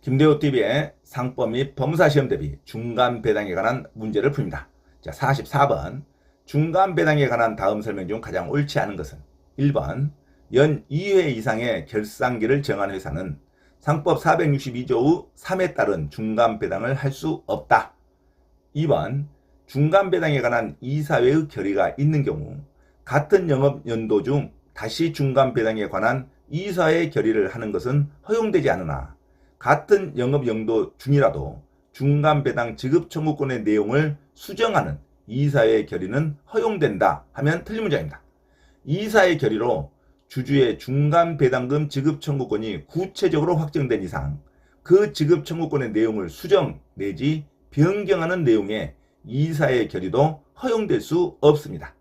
김대호TV의 상법 및 법무사 시험 대비 중간 배당에 관한 문제를 풉니다. 자, 44번. 중간 배당에 관한 다음 설명 중 가장 옳지 않은 것은 1번. 연 2회 이상의 결산기를 정한 회사는 상법 462조 의 3에 따른 중간 배당을 할 수 없다. 2번. 중간 배당에 관한 이사회의 결의가 있는 경우 같은 영업연도 중 다시 중간 배당에 관한 이사회 결의를 하는 것은 허용되지 않으나 같은 영업연도 중이라도 중간 배당 지급 청구권의 내용을 수정하는 이사회 결의는 허용된다 하면 틀린 문장입니다. 이사회 결의로 주주의 중간 배당금 지급 청구권이 구체적으로 확정된 이상 그 지급 청구권의 내용을 수정 내지 변경하는 내용의 이사회 결의도 허용될 수 없습니다.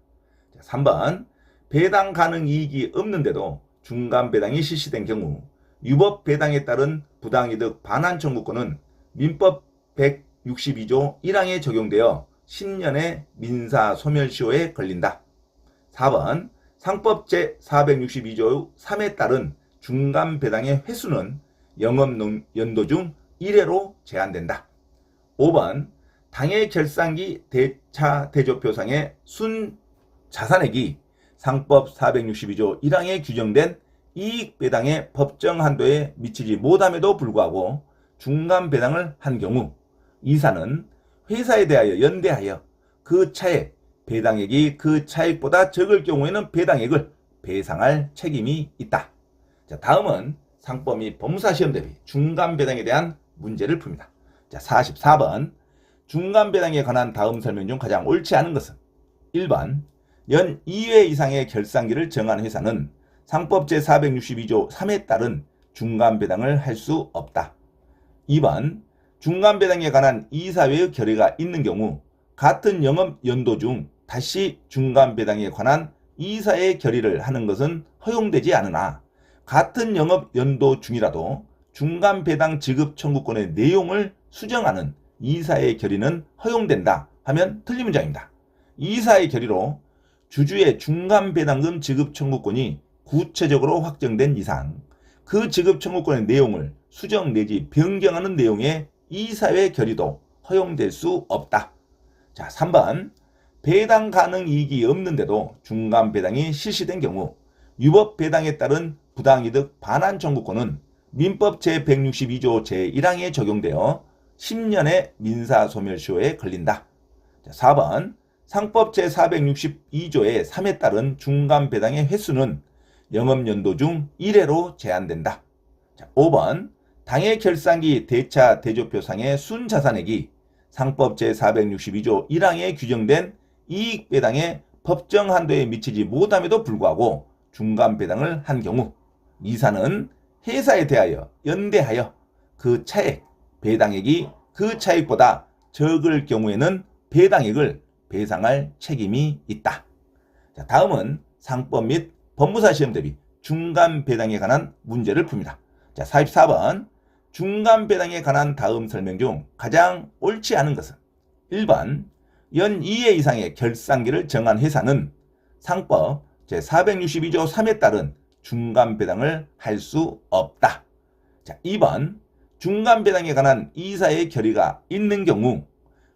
3번. 배당 가능 이익이 없는데도 중간 배당이 실시된 경우 유법 배당에 따른 부당이득 반환 청구권은 민법 162조 1항에 적용되어 10년의 민사소멸시효에 걸린다. 4번. 상법 제462조 3에 따른 중간 배당의 횟수는 영업연도 중 1회로 제한된다. 5번. 당해 결산기 대차 대조표상의 순 자산액이 상법 462조 1항에 규정된 이익 배당의 법정 한도에 미치지 못함에도 불구하고 중간 배당을 한 경우 이사는 회사에 대하여 연대하여 그 차액 배당액이 그 차액보다 적을 경우에는 배당액을 배상할 책임이 있다. 자, 다음은 상법 및 법무사 시험 대비 중간 배당에 대한 문제를 풉니다. 자, 44번. 중간 배당에 관한 다음 설명 중 가장 옳지 않은 것은 1번. 연 2회 이상의 결산기를 정한 회사는 상법 제462조 3에 따른 중간 배당을 할 수 없다. 2번. 중간 배당에 관한 이사회의 결의가 있는 경우 같은 영업연도 중 다시 중간 배당에 관한 이사회 결의를 하는 것은 허용되지 않으나 같은 영업연도 중이라도 중간 배당 지급 청구권의 내용을 수정하는 이사회 결의는 허용된다 하면 틀린 문장입니다. 이사회 결의로 주주의 중간 배당금 지급 청구권이 구체적으로 확정된 이상 그 지급 청구권의 내용을 수정 내지 변경하는 내용의 이사회 결의도 허용될 수 없다. 자, 3번. 배당 가능 이익이 없는데도 중간 배당이 실시된 경우 유법 배당에 따른 부당이득 반환 청구권은 민법 제162조 제1항에 적용되어 10년의 민사소멸시효에 걸린다. 자, 4번. 상법 제462조의 3에 따른 중간 배당의 횟수는 영업연도 중 1회로 제한된다. 자, 5번. 당해 결산기 대차 대조표상의 순자산액이 상법 제462조 1항에 규정된 이익 배당의 법정 한도에 미치지 못함에도 불구하고 중간 배당을 한 경우 이사는 회사에 대하여 연대하여 그 차액 배당액이 그 차액보다 적을 경우에는 배당액을 배상할 책임이 있다. 자, 다음은 상법 및 법무사 시험 대비 중간 배당에 관한 문제를 풉니다. 자, 44번. 중간 배당에 관한 다음 설명 중 가장 옳지 않은 것은 1번. 연 2회 이상의 결산기를 정한 회사는 상법 제462조 3에 따른 중간 배당을 할 수 없다. 자, 2번. 중간 배당에 관한 이사의 결의가 있는 경우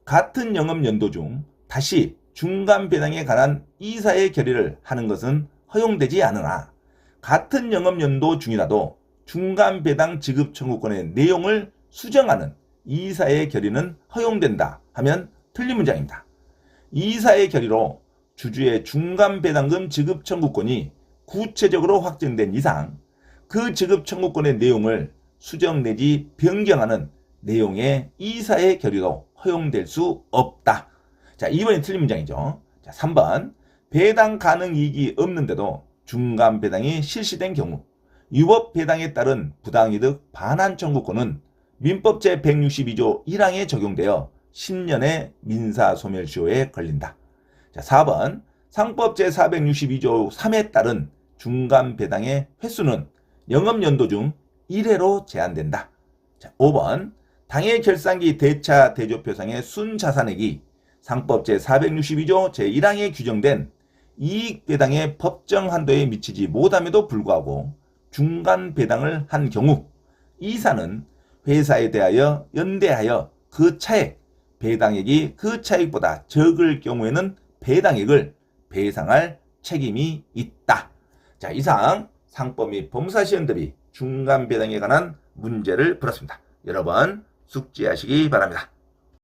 같은 영업연도 중 다시 중간 배당에 관한 이사의 결의를 하는 것은 허용되지 않으나 같은 영업연도 중이라도 중간 배당 지급 청구권의 내용을 수정하는 이사의 결의는 허용된다 하면 틀린 문장입니다. 이사의 결의로 주주의 중간 배당금 지급 청구권이 구체적으로 확정된 이상 그 지급 청구권의 내용을 수정 내지 변경하는 내용의 이사의 결의도 허용될 수 없다. 자, 2번이 틀린 문장이죠. 자, 3번. 배당 가능 이익이 없는데도 중간 배당이 실시된 경우 유법 배당에 따른 부당이득 반환 청구권은 민법 제162조 1항에 적용되어 10년의 민사소멸시효에 걸린다. 자, 4번. 상법 제462조 3에 따른 중간 배당의 횟수는 영업연도 중 1회로 제한된다. 자, 5번. 당해 결산기 대차 대조표상의 순자산액이 상법 제462조 제1항에 규정된 이익 배당의 법정 한도에 미치지 못함에도 불구하고 중간 배당을 한 경우 이사는 회사에 대하여 연대하여 그 차액, 배당액이 그 차액보다 적을 경우에는 배당액을 배상할 책임이 있다. 자, 이상 상법 및 법무사시험 대비 중간배당에 관한 문제를 풀었습니다. 여러분 숙지하시기 바랍니다.